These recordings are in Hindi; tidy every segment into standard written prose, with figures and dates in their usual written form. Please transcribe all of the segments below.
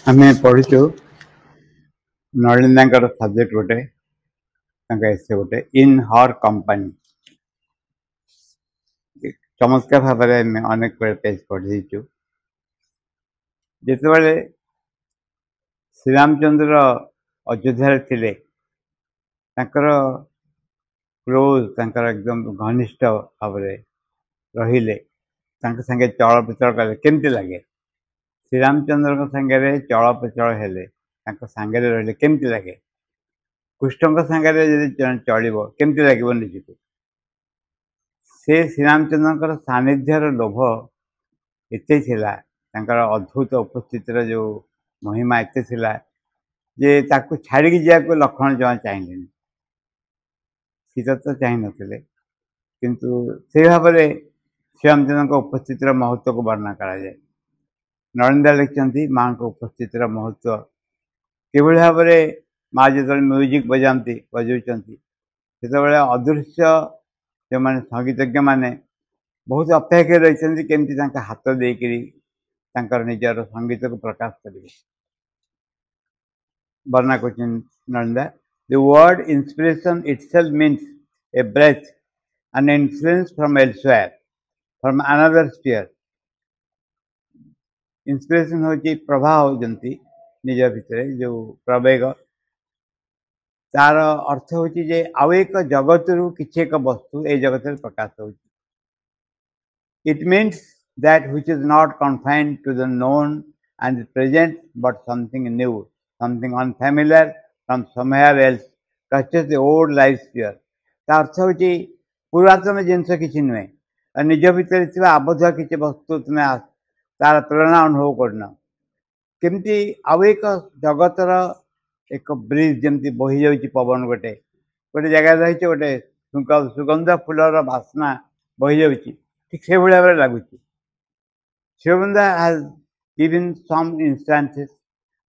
आमे पढ़ीचु नलिंदा सब्जेक्ट गोटे एसे गोटे इन हर कंपनी चमत्कार भाव में अनेक पेज पढ़ीचु जिते श्रीरामचंद्र अयोध्या थे क्लोज एकदम घनिष्ठ भाव रहिले संगे चल प्रचल कले केमती लगे श्रीरामचंद्र संगे चल प्रचल हेले सांगे रही केमती लगे कृष्ण सांगे चलो केमती लगे निजक से श्रीरामचंद्र सानिध्यर लोभ एत अद्भुत उपस्थित जो महिमा एत जे छाड़ी जाक लक्ष्मण जमा चाहिए सीता तो चाह नथिले किंतु से भाव श्रीरामचंद्र उपस्थित महत्व को वर्णना कराए नलिंदा लिखिं माँ को उपस्थित महत्व किभଳି भाव माँ जो म्यूजिक बजाती बजाते अदृश्य जो मैंने संगीतज्ञ मैंने बहुत अपेक्षा रही केमती हाथ देकर निजर संगीत को प्रकाश करेंगे वर्णना कर नलिंदा the word inspiration itself means a breath and influence from elsewhere from another sphere inspiration होची प्रभाव जंती निज भितर जो प्रवेग तार अर्थ होची जे आउ एक जगत रु किछि एक वस्तु ए जगत रे प्रकाश होची it means that which is not confined to the known and present but something new something unfamiliar from somewhere else touches the old life sphere तार अर्थ होची पुरातन जिनस किछि नुहे निज भितर थिबा आबद्ध किछि वस्तु तुमे तार प्रेरणा अनुभव करना केमती आउ एक जगतर एक ब्रिज जमी बही जाऊँगी पवन गोटे गोटे जगह रही गोटे सुगंध फूलर बास्ना बही जाऊँगी ठीक से भाव लगुच शिवबंदा has given some instances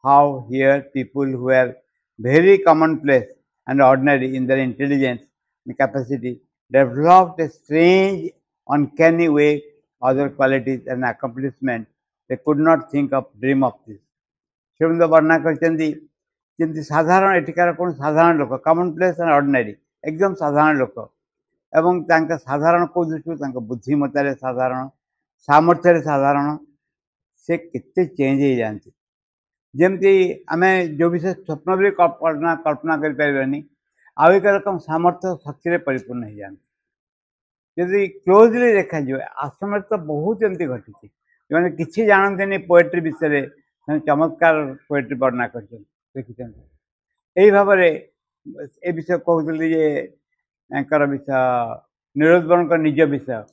how here people who are very common place and ordinary in their intelligence and capacity developed a strange uncanny way other qualities and accomplishment they could not think of dream of this शिवबंदा वर्णना करती साधारण एटिकार कौन साधारण लोक कॉमन प्लेस एंड ऑर्डिनरी एकदम साधारण लोक एवं साधारण को दृष्टि बुद्धिमत्तार साधारण सामर्थ्य साधारण से केते चेंज हो जाती जमती आम जो विषय स्वप्न भी कल्पना करें आउ एक रकम सामर्थ्य शक्ति परिपूर्ण हो जाती यदि क्लोजली देखा आश्रम तो बहुत एमती घटी जो मैंने किसी जानते नहीं पोएट्री विषय चमत्कार पोएट्री वर्णना कर देखी यही भाव ए विषय कहते विषय निरोधवन का निज विषय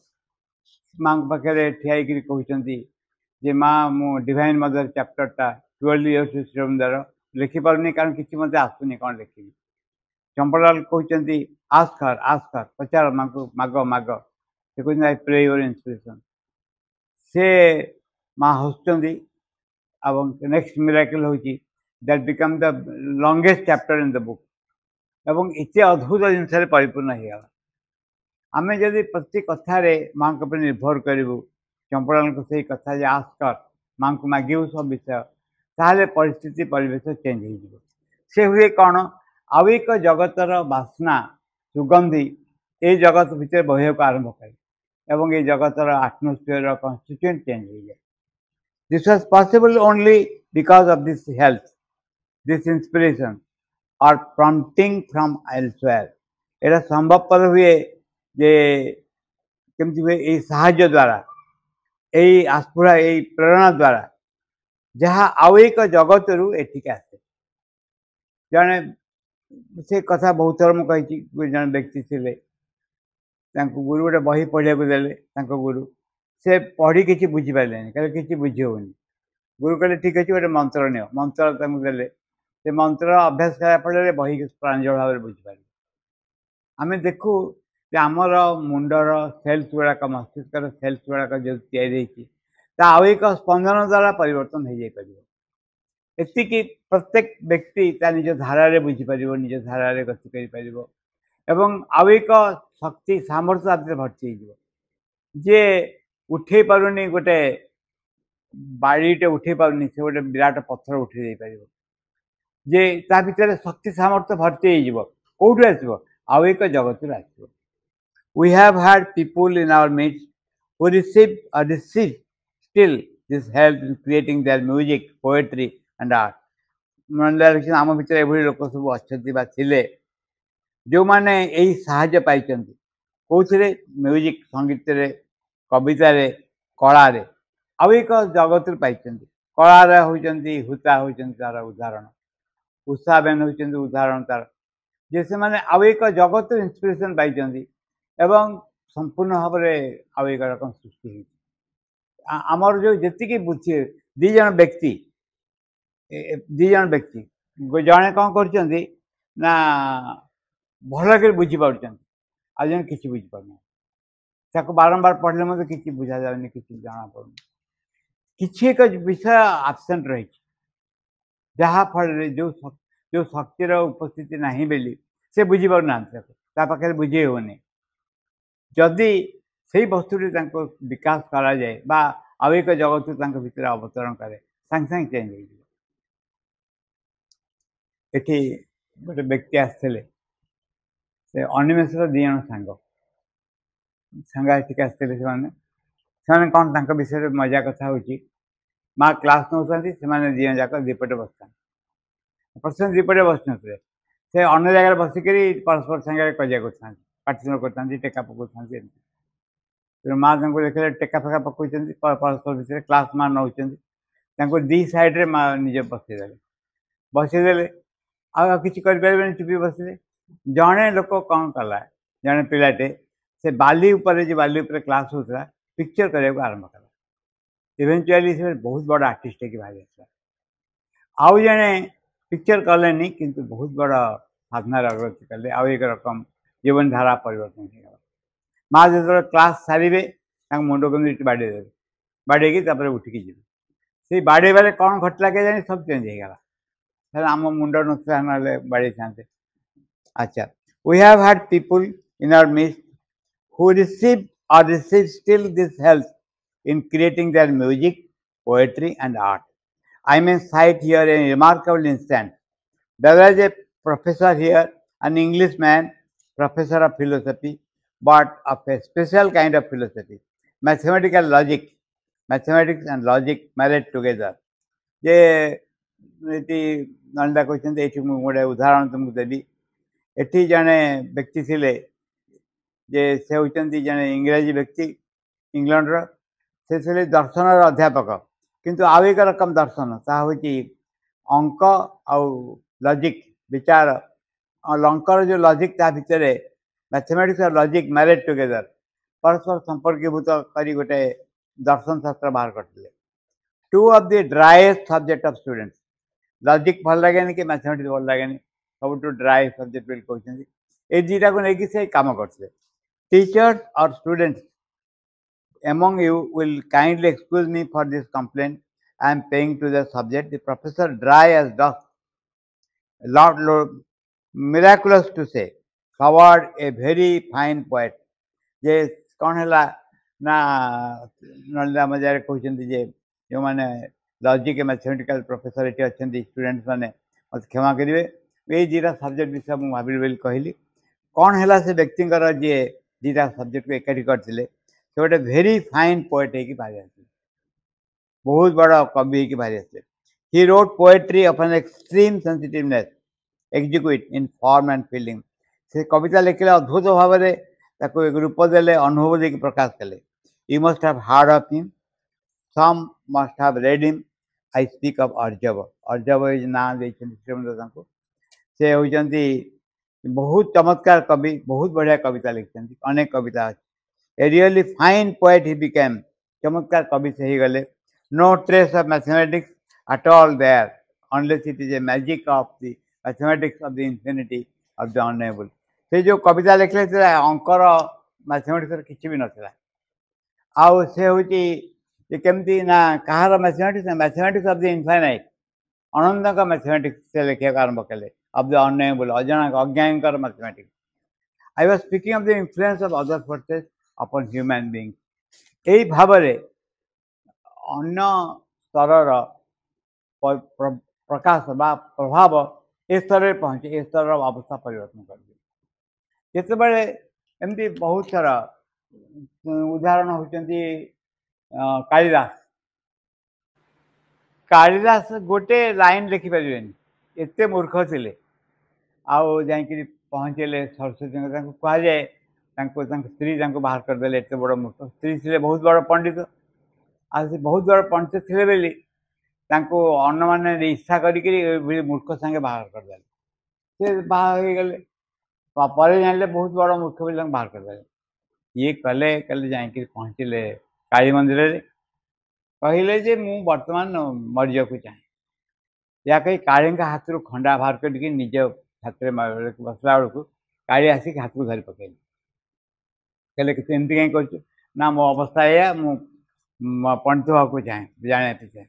माँ पाखे ठिया कहते माँ मु डिवाइन मदर चैप्टरटा 12 इयर्स श्रीरामदार लिखिपारे कारण किसी मत आसुनी कौन लिखी चंपलाल कहते आस्कर पचार माँ को माग माग से कहते आई प्रे योर इंस्पिरेशन से माँ हसुँच नेक्स्ट मिराकल हूँ that become the longest chapter in the book एवं इतने अद्भुत जिनस परिपूर्ण हो गला आम जदि प्रति कथार माँ को निर्भर करूँ चंपलाल को सही कथा जे आस्कर माँ को मागू सब विषय ताहले परिस्थिति परिवेश चेंज हो से हुए कौन आउ एक जगतर बास्ना सुगंधी ये जगत भितर बहिया को आरंभ करे एवं ये जगतर आटमोस्फियर कन्स्टिट्यूएंट चेंज हो जाए this was possible only because of this health this inspiration और प्रॉम्प्टिंग फ्रॉम एल्सवेयर एटा संभवपर हुए जे केमती हुए ये साहाय्य द्वारा यही आस्फुड़ा यही प्रेरणा द्वारा जहाँ आउ एक जगत रु एठिक आसे जड़े से कथा बहुत थर मुझे जन व्यक्ति थे गुरु गोटे बही पढ़ा देले गुरु से पढ़ी किसी बुझीपारे कहे कि बुझी होनी गुरु कहले ठीक अच्छे गोटे मंत्र नियो मंत्र देले से मंत्र अभ्यास करा फल बही प्रांजल भाव में बुझीपारे आम देखू आमर मुंडर सेल्स गुड़ाक मस्तिष्क सेल्स गुड़ाक जो या आउ एक स्पंदन द्वारा परिवर्तन हो जापर एतिकी प्रत्येक व्यक्ति निज धारा बुझीपार निज धारा गति कर आउ एक शक्ति सामर्थ्य भर्ती हो जे उठे पारुनी गोटे बाड़ीटे उठे पारनी से गोटे विराट पत्थर उठे दे पार जे ता भितर शक्ति सामर्थ्य भर्ती हो कौटू आसो आउ एक जगत आसो we have had people in our midst who receive still this help in creating their music, poetry and art. मन आम भितर एभली लोक सब अच्छा थिले जो माने यही साहाय्य पाई कौन म्यूजिक संगीत रे कवितार कलार आउ एक जगत पाई कलार होती हुता होती तार उदाहरण उषाबेन होती उदाहरण तार जे से माने आउ एक जगत इंस्पिरेशन पाई एवं संपूर्ण भाव में आउ एक रकम सृष्टि आमर जो जी बुझे दीज व्यक्ति जड़े कौन कर भल कर बुझी पार्टी आज जन कि बुझीपार बारंबार पढ़ले मत कि बुझा जाए कि जाना पड़ू कि एक विषय आबसेंट रही जहाँ फल जो जो शक्तिर उपस्थिति नहीं बेली से बुझीपार ना पाखे बुझे होनी जदि से वस्तुटी विकास करा जाए बा आउ एक जगत भितर अवतरण करे सांगे सांगे चेंज हो गोटे व्यक्ति आसते से अनिमेषर दी जन सांगाटिक आसते से कौन तक विषय मजा कथा हो माँ क्लास नौ दी जाक दीपटे बसता प्रश्न दीपटे बस नी से अन्य जगह बसिक परस्पर सांगे कजिया कर पार्टिसिपेट करता टेका पकाते माँ देखे टेका फेका पकाई परस्पर विषय क्लास माँ नौ दी साइड्रे माँ निजे बसईदे आ कि चुपी बसले जड़े लोक कौन कला जड़े पिलाटे से बाली क्लास होता पिक्चर करने को आरंभ कला इवेंचुअली से बहुत बड़ा आर्टिस्ट की बाहरी आसला आउ जड़े पिक्चर कले किंतु बहुत बड़ा साधनार अग्रगति कले आउ एक रकम जीवन धारा परिवर्तन हो माँ जो क्लास सारे मुंड कमी बाड़े बाड़े उठिकी जी से बाड़े बारे कौन घटला के जानी सब चेंज हो गला आम मुंड ना बाड़े था अच्छा we have had people in our midst who receive still this help in creating their music, poetry and art. I may cite here a remarkable instance. There was a professor here, an Englishman, professor of philosophy, but of a special kind of philosophy, mathematical logic, mathematics and logic married together. जे नंदा कहते ये गोटे उदाहरण तुमको देवी एटी जड़े व्यक्ति थे जे से होती जड़े इंग्राजी व्यक्ति इंग्लैंड से दर्शन अध्यापक किंतु आउ एक रकम दर्शन ता हूँ अंक आउ लॉजिक विचार अंकर जो लॉजिक ता भितर मैथमेटिक्स और लॉजिक मैरिड टुगेदर परस्पर संपर्कीभूत कर गोटे दर्शन शास्त्र बाहर करते two of the driest subject of students logic भल लगे कि मैथमेटिक्स भल लगे सब ड्राए सब्जेक्ट बोली कहते ये दुटा को लेकिन से कम करते टीचर्स और students among you will kindly excuse me for this complaint I am paying to the subject. The professor, dry as dust, miraculous to say, covered a very fine poet. जे कौन है ना नलिदा मजार कहते जे जो मैंने लॉजिक मैथमेटिकल प्रोफेसर ये अच्छा स्टूडेंट्स मैंने मत क्षमा करेंगे ये दुटा सब्जेक्ट विषय मुझे भाविली बोली कहली कौन है से व्यक्ति जी दुटा सब्जेक्ट को एकाठी करते से गोटे भेरी फाइन पोएट हो बाहरी आसे बहुत बड़ा कवि हो बाहरी आसे he wrote poetry of an extreme sensitiveness execute in form and feeling से कविता लिखले अद्भुत भाव में ताको एक रूप देले अनुभव देके प्रकाश कले you must have heard of him some must have read him I speak of अर्जव ना श्रीमंत से होती बहुत चमत्कार कवि बहुत बढ़िया कविता लिखते अनेक कविता अच्छी A really fine poet he became. चमत्कार कवि से ही गले. No trace of mathematics at all there, unless it is a magic of the mathematics of the infinity of the unknowable. से जो कविता लिखले थे अंकर मैथमेटिक्स किसी भी नथिला. आउ से होची ये केमती ना कहार मैथमेटिक्स ऑफ द इनफाइनाइट अनंत का मैथमेटिक्स से लिखे आरंभ कले of the unknowable अजना अज्ञानकर mathematics. I was speaking of the influence of other forces upon human beings. यही भाव अन्य स्तर प्रकाश बा प्रभाव ए स्तर पहुँचे ए स्तर अवस्था परिवर्तन कर दिए जितेबाला एमती बहुत सारा उदाहरण होती कालिदास कालिदास गोटे लाइन लिखिपारे एत मूर्ख थे आउ जा पहुँचले सरस्वती कह जाए स्त्री बाहर करदे एत बड़ मूर्ख स्त्री थे बहुत बड़ पंडित आ बहुत बड़ पंडित थे बोली अन्न मैंने इच्छा करी मूर्ख सांगे बाहर करदे से बाहर हो गले पर जान बहुत बड़ मूर्ख बोली बाहर करदे ये कले कले जा पहुँचले काली मंदिर कहले जे मु वर्तमान मरिया को चाहे या कहीं काली हाथ खंडा बाहर करके निज हाथ में बसला बेलू काली आसिक हाथ को धरी पकड़ कहले एमती कहीं कर मो अवस्था या मु पंडित हाँ चाहे जाना चाहे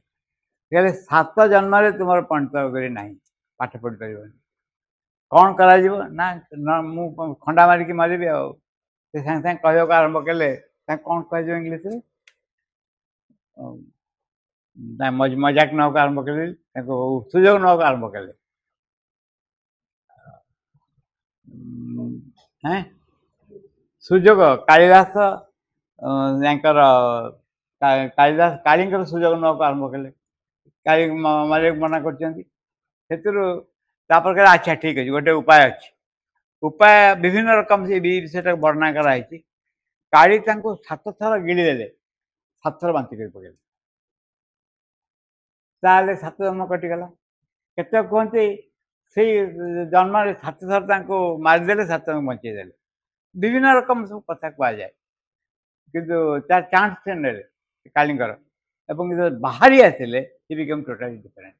कहले 7 जन्म तुम पंडित होकर ना पाठ पढ़ी पार कौन करा मु खंडा मारिक मरबी सांगे सांगे कहवाक आरंभ कले कौन कह इंग्लीश मजाक नौका आरंभ कले सुजोग नौका आरंभ कले सुजोग कालिदास कालिदास काली सुजोग नौका आरंभ कले काली मारे मना कर अच्छा ठीक अच्छे गोटे उपाय अच्छे उपाय विभिन्न रकम से वर्णना कराई काली 7 थर गिड़ी देले 7 थर बांति कर पकड़े ताले 7 जन्म कटिगला केते कहते से जन्म 7 थर मारिदे 7 जन्म बचेदे विभिन्न रकम सब कथा कह जाए किंतु तार चांस से ने कालींकर बाहरी आसिले हि बिकम टोटाली डिफरेंट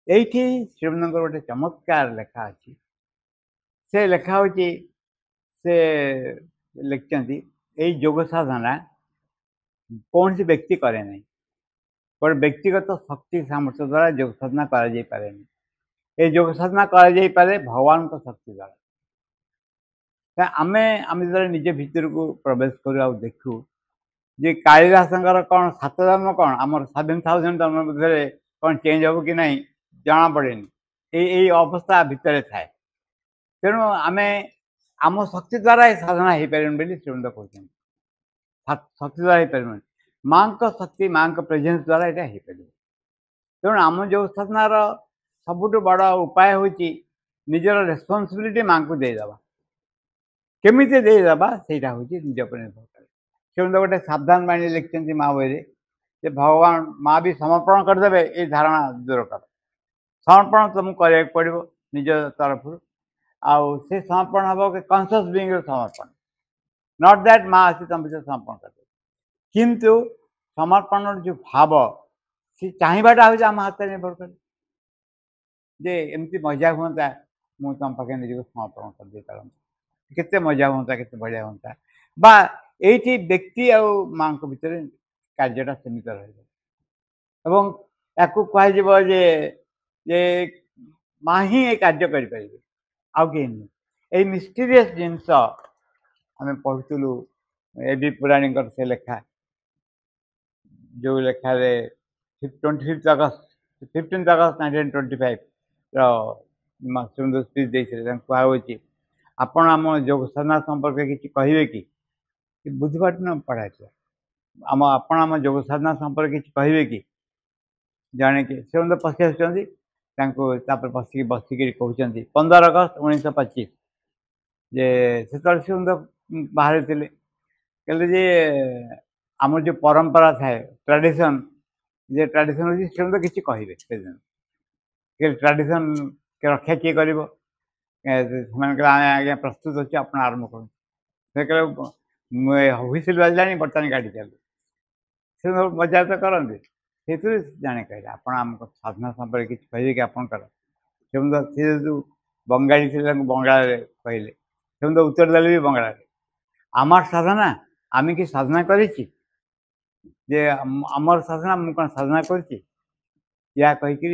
एठी श्रीमंदर गोटे चमत्कार लेखा अच्छी से लेखा हो से लिखिं यही योग साधना कौन सी व्यक्ति करे नहीं पर व्यक्तिगत शक्ति सामर्थ्य द्वारा योग साधना करे ये योग साधना करे भगवान को शक्ति द्वारा आम आम जो निज भीतर को प्रवेश कर देखू जे कालिदास कौन 7 जन्म कौन आम 7,000 जन्म मध्य कौन चेंज हम कि नहीं जना पड़े यही अवस्था भितर थाए तेणु आम आम शक्ति द्वारा ये साधना हो पारे श्रीमंत कहते शक्ति द्वारा हो पार माँ को शक्ति माँ को प्रेजेंस द्वारा यहाँ हो पार तेणु आम जो साधनार सबुठ बड़ उपाय हूँ निजर रेस्पॉन्सिबिलिटी माँ को देदेवा केमी देदेवा से हूँ निज पर निर्भर करे श्रीमंत गोटे सावधान बाणी लिखिं माँ बही से भगवान माँ भी समर्पण करदे ये धारणा दूर कर समर्पण तुमको कराया पड़ो निज तरफ आउ से समर्पण हम कि कॉन्शियस बीइंग समर्पण नॉट दैट माँ आसी तुम भीतर समर्पण कर किंतु समर्पण जो भाव सी चाहवाटा हूँ आम हाथ निर्भर करे जे एमती मजा हाँ मुझे तुम पाखे निजी समर्पण कर दे पार केते मजा हाँ के बढ़िया हाँ बा ये व्यक्ति आ माँ भीतर कार्यटा सीमित रहा कह जे माँ ही ये कार्य करें आउ कहीं नहीं ये मिस्टीरियस जिनस आम पढ़ुलु ए पुराणी से लेखा जो लेखा 25 अगस्त 15 अगस्त 1925 सुंदर स्पीच देते कहुच्छी आपण आम योग साधना संपर्क किसी कहे कि बुझीपार न पढ़ा आम आपण आम योग साधना संपर्क किसी कहे कि जाने कि से मतलब पशि आसपर बसिक कहते 15 अगस्त 1925 जे से बाहर थे कहले जे आम जो परंपरा थाए ट्रेडिशन जे ट्रेडिशन अच्छी से मतलब किसी कहे ट्रेडिशन के रक्षा किए कर आज्ञा प्रस्तुत अच्छे आप आरंभ कर हुइसिल बाजिलानी बर्तमान गाड़ी चलू से मजा तो करते से जाने कहले आप साधना संपर्क किसी कहे कि आपंकर से जो बंगाली थे बंगाल कहले से उत्तर देले भी बंगाल आमार साधना आम कि साधना करें आमर साधना मुझे कौन साधना कर या कहीकि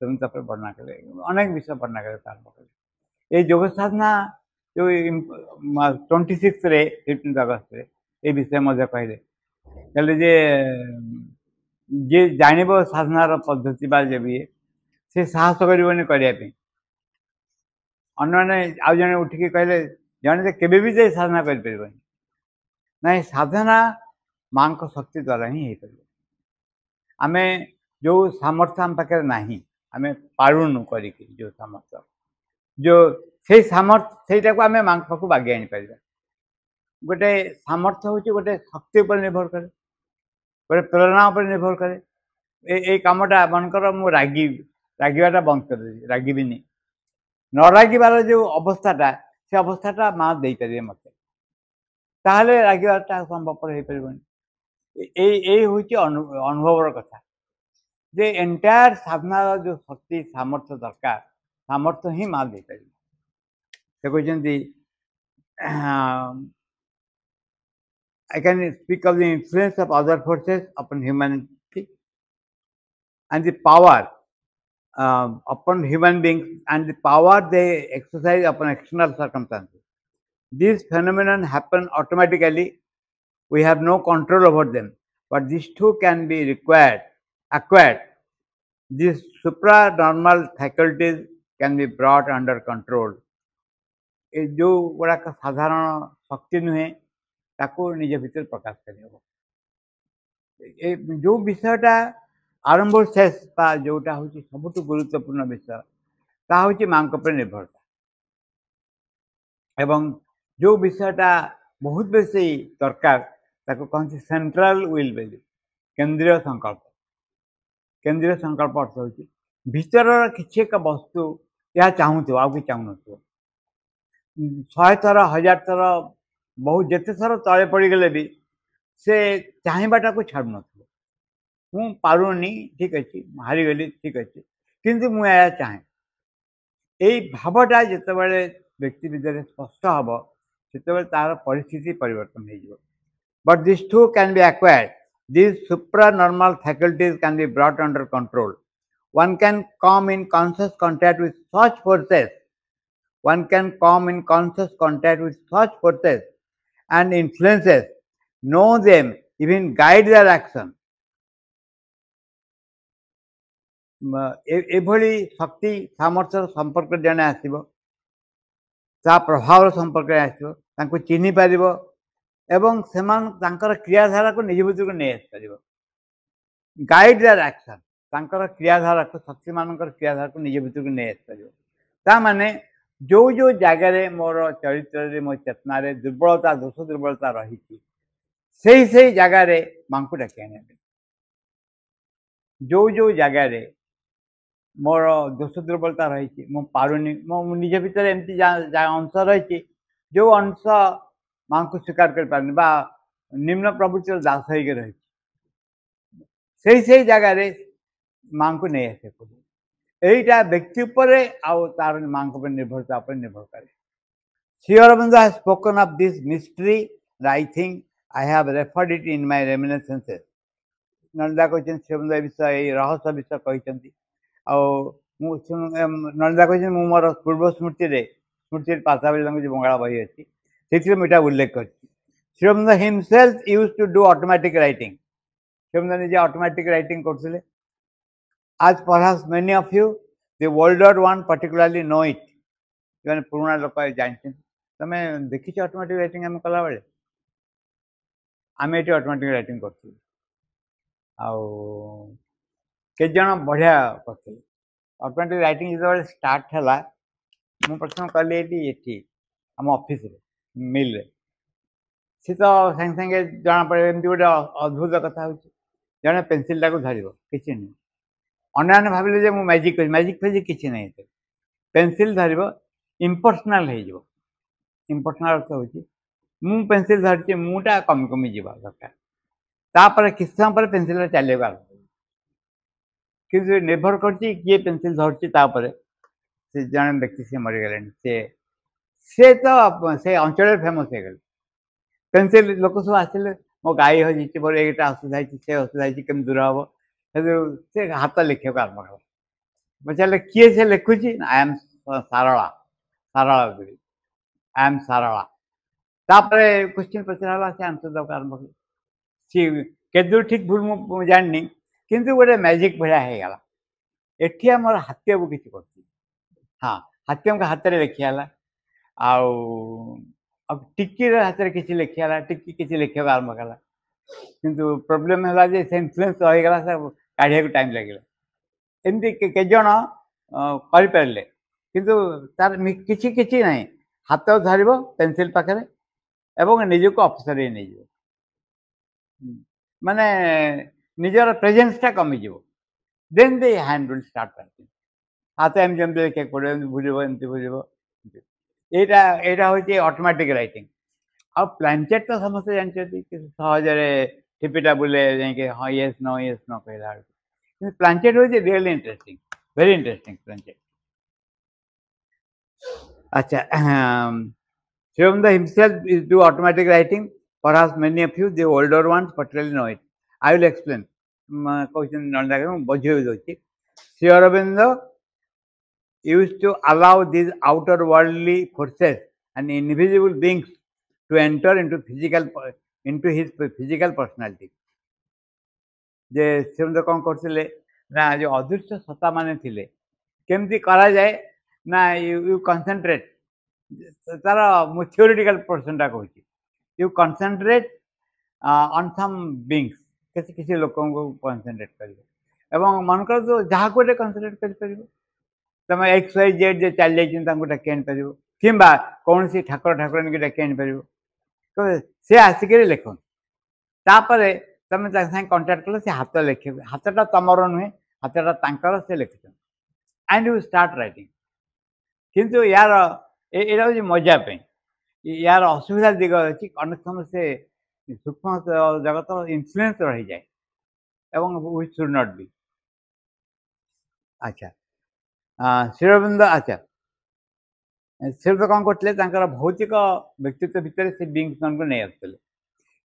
वर्णना कले अनेक विषय वर्णना कले आरम्भ कले ये योग साधना जो 26 15 अगस्त ये विषय कहले कहले जे जे जानव साधनार पद्धति बा जे भी से साहस करबनी करने अन्य आउ जड़े उठिकी कहले जड़े केवे भी जाए साधना कर ना साधना माँ शक्ति द्वारा ही हो पार आम जो सामर्थ्य आम पाखे ना आम पारुनु कर जो सामर्थ्य जो से सामर्थ्य से आम माँ पाख बागे आनी पार गोटे सामर्थ्य हूँ गोटे शक्ति पर निर्भर करे गोटे प्रेरणा पर निर्भर करे ये कमटा मनकर मुझे रागवाटा बंद कर रागबिनी न रागार जो अवस्थाटा से अवस्थाटा माँ दे पारे मत ताहले रागवाटा संभवपर हो पारनी ये हूँ अनुभवर कथा जे एंटायर साधना जो शक्ति सामर्थ्य दरकार सामर्थ्य ही माँ दे पार से कहते I can speak of the influence of other forces upon humanity and the power upon human beings and the power they exercise upon external circumstances. These phenomena happen automatically. We have no control over them, but these two can be acquired. These supranormal faculties can be brought under control. जो गुड़ाक साधारण शक्ति नुहे ताको निज भीतर प्रकाश कर जो विषयटा आरंभ शेष जोटा हूँ सबुठ गुरुत्वपूर्ण विषय ता हूँ माँ निर्भरता एवं जो विषयटा बहुत बेसी दरकार ताको कहते सेंट्रल विल वैल्यू केंद्रीय संकल्प अर्थ हूँ भीतर किसी एक वस्तु यह चाहूथ आउ कि चाहून 100 थर 1000 थर बहुत जिते थर तले पड़गले भी से चाहबाटा को छाड़ न मु पारुनी ठीक अच्छे हारीगली ठीक अच्छे किंतु मुझे चाहे यही भावटा जिते बड़े व्यक्ति भितर स्पष्ट हम से तार परिस्थिति परिवर्तन हो but this too can be acquired this supranormal faculties can be brought under control one can come in conscious contact with such forces one can come in conscious contact with such forces and influences, know them, even guide their action. एभली शक्ति सामर्थ्य संपर्क जड़े आसो प्रभाव संपर्क आसो चिन्ह पार एवं से क्रियाधारा को निज भीतर को नहीं आसपार गाइड देयर एक्शन क्रियाधारा को शक्ति मान क्रियाधारा को निज भीतर को नहीं आसपार माने जो जो जगार मोर चरित्र मो चेतना दुर्बलता दोष दुर्बलता रही से जगार माँ को डाक आने जो जो जगार मोर दोष दुर्बलता रही मु पारुनी मो निज भीतर एमती अंश रही जो अंश माँ को स्वीकार कर पारनी बा निम्न प्रवृत्तिर दास हो रही से जगार माँ को नहीं आसे यहीटा व्यक्ति तार माँ निर्भरता पर निर्भर करे Shri Aurobindo has spoken of this mystery I think I have referred it in my reminiscences नंदा कहते श्री अरविंद विषय रहस्य विषय कहते नंदा कहते मोर पूर्व स्मृति पाता बेले जो बंगाला बही अच्छी से मुझा उल्लेख कर Shri Aurobindo himself use to do automatic writing Shri Aurobindo निजे ऑटोमेटिक राइटिंग करते As perhaps many of you, the older one particularly know it. जो पुराना लोक जानते तमें देखी ऑटोमेटिक राइटिंग आम कला बेले आम ये ऑटोमेटिक राइटिंग करते जन बढ़िया करते ऑटोमेटिक राइटिंग जो स्टार्ट है मुझे प्रथम कली ये आम ऑफिस मिल सी तो सागे सागे जना पड़े एमती गोटे अद्भुत कथा हो जड़े पेनसिल टाक धर कि नहीं अन्य भाविले जे मु मैजिक फेजिक किसी ना पेनसिल धर इम्पर्सनाल इम्पर्सनाल अर्थ हूँ मु पेनसिल धरती मुटा कमी कमी जा दरकार किस समय पर पेनसिल चल कि निर्भर कर किए पेनसिल धरती से जन व्यक्ति से मरीगले से तो से अंचल फेमस हो गले पेनसिल लोक सब आसिले मो गाई हजी मोर एटा असुविधा से असुविधा कमी दूर हम से हाथ लिखा आरम्भ कला पचारे किए से लिखुची I am Sarala Sarala Devi I am Sarala question पचरा से आंसर देवा आरम्भ कले सी केदूर ठीक भूल मु जाननी किंतु गोटे मैजिक भाया हो गला एठी हमर हाथी अब किसी कर हाँ हाथी हमको हाथ में लिखिगला अब टिक्की हाथ में किसी लिखिगला टिक्की किसी लिखा आरंभ कला किंतु प्रोब्लेम है जे से इन्फ्लुएंस रहीगला सब काढ़िया टाइम लगे एमती के जन करें किंतु तार किसी किसी ना हाथ धर पेनसिल पाखे एवं निजक अफिसर नहीं माने निजर प्रेजेंसटा कमिज then the hand will start writing हाथ एम जमी लिखा पड़े भूल एमती भूल यहाँ हूँ ऑटोमेटिक राइटिंग आ प्लानचेट तो समस्त जानते सहजरे टिपिटा बुले जाए हाँ येस न कहला प्लानचेट हूँ really interesting very interesting planchette अच्छा Srivananda himself is do automatic writing. Perhaps many of you, the older ones, particularly know it. I will explain. Question Sri Aurobindo used to allow these outer worldly forces and invisible beings to enter into his physical personality. J Srivananda कौन करते ना जो अदृश्य सत्ता माने थिले केमती करा जाए ना यू कंसंट्रेट तार मु थियोरिटिकल पर्सनटा कहूँ you concentrate on some beings किसी किसी लोक कंसंट्रेट कर मनकर तो जहाँ गोटे कंसंट्रेट कर तुम एक्स वाई जेड जे चल जाइए डाक आनीपर कि कौन सी ठाकुर ठाकुरानी की डाक आनीपर तो सी आसिक लिखन तापर तुम साथ कंटाक्ट कल से हाथ लिखे हाथटा तुमर नुहे हाथटा तांकर से लिखुन एंड यू स्टार्ट राइटिंग किंतु यार यहाँ हूँ मजापी यार असुविधा दिग अच्छी अनेक समय से सूक्ष्म जगत इन्फ्लुएंस रही जाए एवं वी शुड नॉट बी अच्छा श्री अरविंद अच्छा श्री अरविंद कौन करते भौतिक व्यक्तित्व भितर से बींग्स मान को नहीं आसते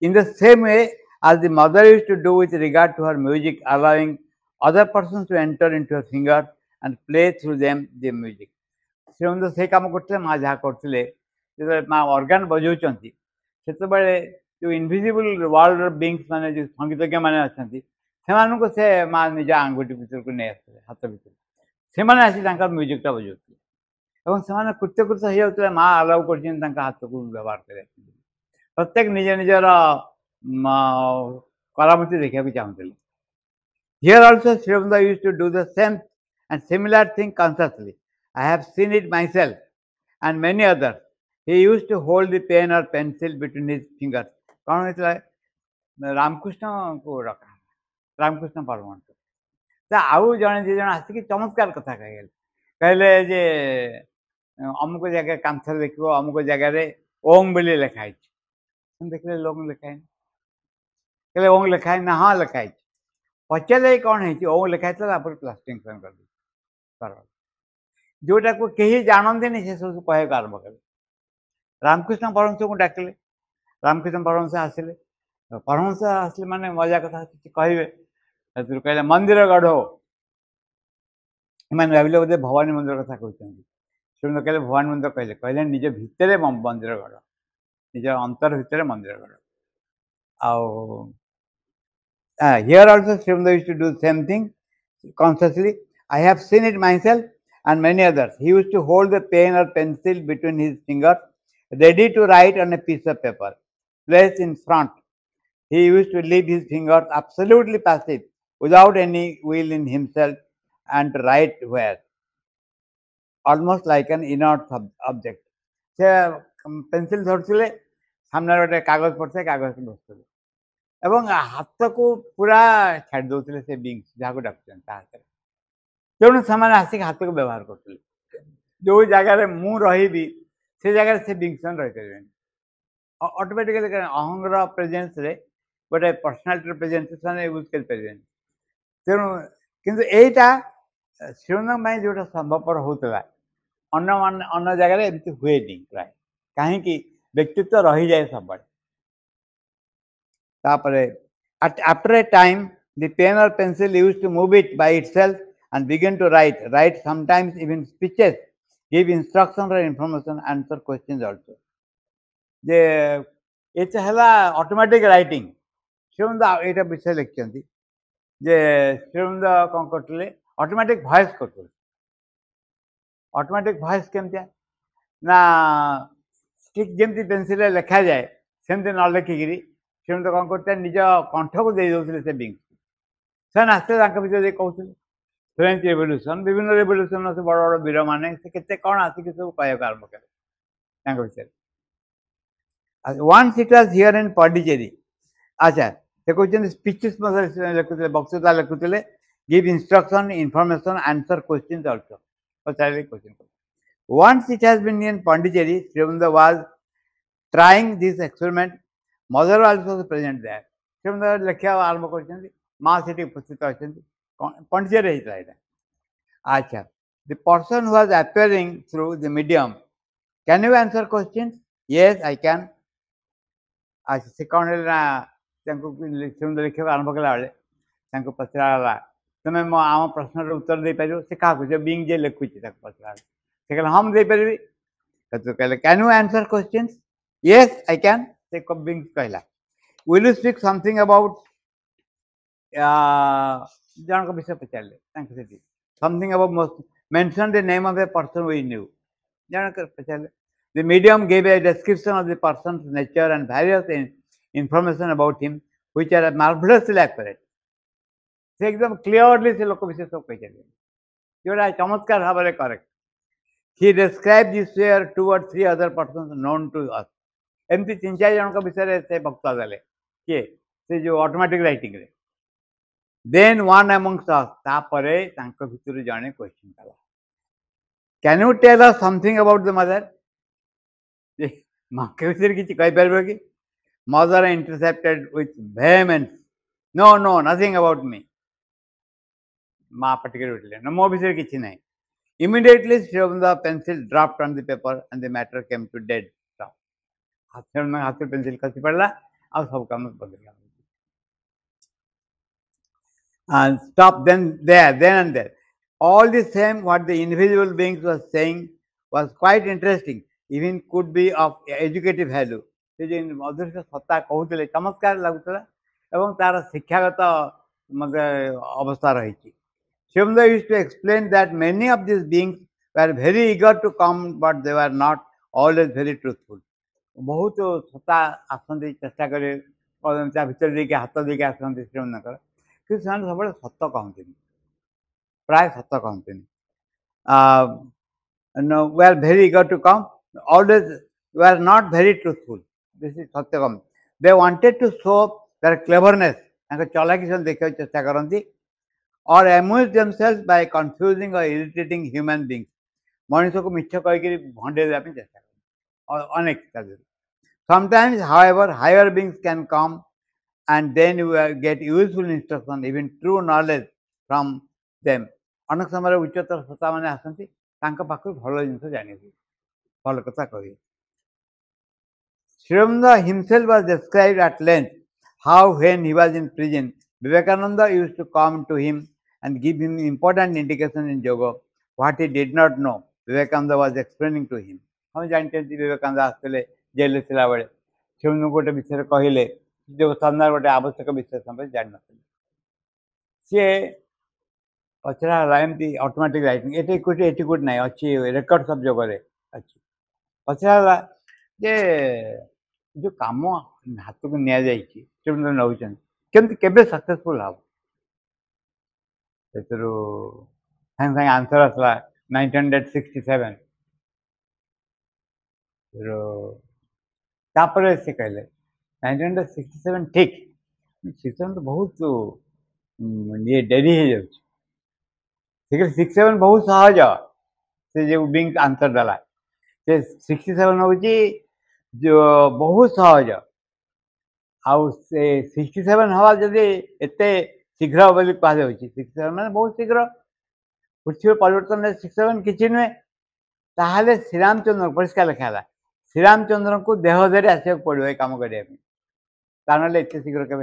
in the same way as the mother used to do with regard to her music, allowing other persons to enter into her fingers and play through them the music. श्रीमंद से कम करते माँ जहाँ करते माँ ऑर्गन बजाऊँच से जो इनविजिबल वर्ल्ड बींग्स माने जो संगीतज्ञ मैंने अच्छा से माँ निज आंगुठी भर को नहीं आसते हाथ भर से आसी म्यूजिकटा बजाऊे से कृत्यकृत हो जाते माँ अलाउ कर हाथ को व्यवहार कर प्रत्येक निज निजर कलामूर्ति देखा चाहते Here also Sri Aurobindo used to do the same and similar thing consciously. I have seen it myself and many others. He used to hold the pen or pencil between his fingers. कौन होता है रामकृष्ण को रखा रामकृष्ण परमहंस तो आउ जड़े दि जन आसिक चमत्कार कथा कहले जे अमुक जगह कांथर देख अमुक जगह ओम बोली लिखाई देखिए लोग लिखाई कहले ओम लिखाई ना हाँ लिखाई पचारे कौन है ओम लिखाई प्लास्टिंग कर जोटा को कहीं जानते नहीं से सब कह आरंभ कले रामकृष्ण परमहंस को डाकिले रामकृष्ण परमहंस आसिले परमहंस आसिले माने मजा कथा कहे कहले मंदिर गढ़ मैंने भाविले बोधे भवानी मंदिर कथा कहते शुभ कहले भवानी मंदिर कहले कहले निज भितर मंदिर गढ़ निज अंतर भितर मंदिर गढ़ आउ here also Sri Aurobindo used to do the same thing consciously. I have seen it myself and many others. He used to hold the pen or pencil between his fingers, ready to write on a piece of paper, placed in front. He used to leave his fingers absolutely passive, without any will in himself, and to write where, almost like an inert object. से पेंसिल धरते सामने गोटे कागज पड़ता कागज बसते एवं हाथ को पूरा छाड़ दौले से बींग्स जहाँ को डाक तेणु से आसिक हाथ को व्यवहार करते जो जगार मु रही से जगह से बींग्स रही पारे ऑटोमेटिकली अहंगर प्रेजेंस रे गोटे पर्सनालिटी प्रेजेंस से यूज करें तेणु किंतु एटा श्रीमंद जोटा संभवपर होता अन्य जगह एमती हुए नहीं प्राय कहीं व्यक्तित्व रही जाए सब after a time, the pen or pencil used to move it by itself and begin to write sometimes even speeches, give instructions or information, answer questions also. It's a automatic writing. श्रीमंत एटा विषय लिखिं जे श्रीमंत कौन करते ऑटोमेटिक वॉइस करते ऑटोमेटिक वॉइस केमती ना ठीक जमी पेनसिल लिखा जाए सेमती न लिखिकी श्रीमंत कौन करते निज कंठ को दे दौले से बिंग से आस्ते भर कहते फ्रेंच रेवल्यूशन विभिन्न रेवल्यूशन से बड़ बड़ वीर मैंने से कौन आसिक सब कह आरम्भ करें विषय once it was here in Pondicherry अच्छा से कहते स्पीचेस लिखुले बक्तृता लिखुले give instruction information answer question also पचारे question once it has been in Pondicherry Srimananda was trying this experiment mother also was present there Srimananda लिखा आरंभ कर माँ से उपस्थित अच्छा Pondicherry अच्छा the person who was appearing through the medium can you answer questions yes I can अच्छा से कौन श्रीमंत लिखा आरंभ कला बेले पचरा तुम्हें मो आम प्रश्न उत्तर दे पार से क्या जो बिंग जे लिखुची पचरा से कहला हम दे पारि कहले can you answer questions yes I can say बिंग कहला will you speak something about जन विषय पचारे something about mention the name of a person we knew जन पचारे The medium gave a description of the person's nature and various information about him, which are marvelously accurate. से एकदम क्लियरली से लोक विशेष सब कही जोड़ा चमत्कार भाव में करेक्ट ही describe this where 2 or 3 other persons known to us एमती 3-4 जन विषय से वक्ता देले किए से जो ऑटोमेटिक राइटिंग रे देन वन अमंगस्ट अस तापरे तांको भितर जने क्वेश्चन कला can you tell us something about the mother माँ के विषय किसी कही पार कि mother intercepted with vehemence no no nothing about me माँ पटिकर उठले न मो विषय किसी ना immediately Shrimant pencil dropped on the paper and the matter came to dead stop हाथ पेंसिल खसी पड़ा आ सब काम बंद गया and stop then and there all the same what the invisible beings was saying was quite interesting even could be of educative value से जो अदृश्य सत्ता कहते चमत्कार लगुला एवं तार शिक्षागत मतलब अवस्था रही Shivamda used to explain that many of these beings were very eager to come but they were not always very truthful बहुत सत्ता आसती चेष्टा करे भर देके हाथ देके आसती श्रीमंदर कि सब सत कहते प्राय सत कहते we are very eager to come always were not very truthful this is satyakam they wanted to show their cleverness and chalaki से देखा चेष्टा करती or amuse themselves by confusing or irritating human beings मनुष्य को मिछ कहीकि भंडे देवा चेष्टा कर अनेक sometimes however higher beings can come and then you get useful instruction even true knowledge from them अनेक समय उच्चतर सत्ता मैंने आसती पाखु भल जिन जानी भल कथा कह Srimananda himself was described at length how when he was in prison Vivekananda used to come to him and give him important indication in yoga what he did not know Vivekananda was explaining to him हम जानते विवेकानंद आसते जेल थिला बेले शिवनु गोटे विषय कहले जो सामने गोटे आवश्यक विषय समय जान न सी पचरा एमती ऑटोमेटिक राइटिंग एटी कोट ना अच्छी रेकर्ड सब जगह अच्छी पचरा जे जो कम हाथ को नि जामंद नौ के सक्सेसफुल हम से सागे आंसर आसला 1967 तापर से कहले 1967 ठीक 67 तो बहुत ये डेरी हो जाए 67 बहुत सहज से जो बिंग आंसर देला से 67 हूँ जो बहुत सहज आउ से 67 हवा जदि एत शीघ्र बोली कहुच्छे 67 मैंने बहुत शीघ्र पृथ्वी परिवर्तन 67 किसी नुहे ताहले श्रीरामचंद्र परिष्कार लिखा श्रीरामचंद्र को देह धरी आसक पड़ो ये कम करने शीघ्र के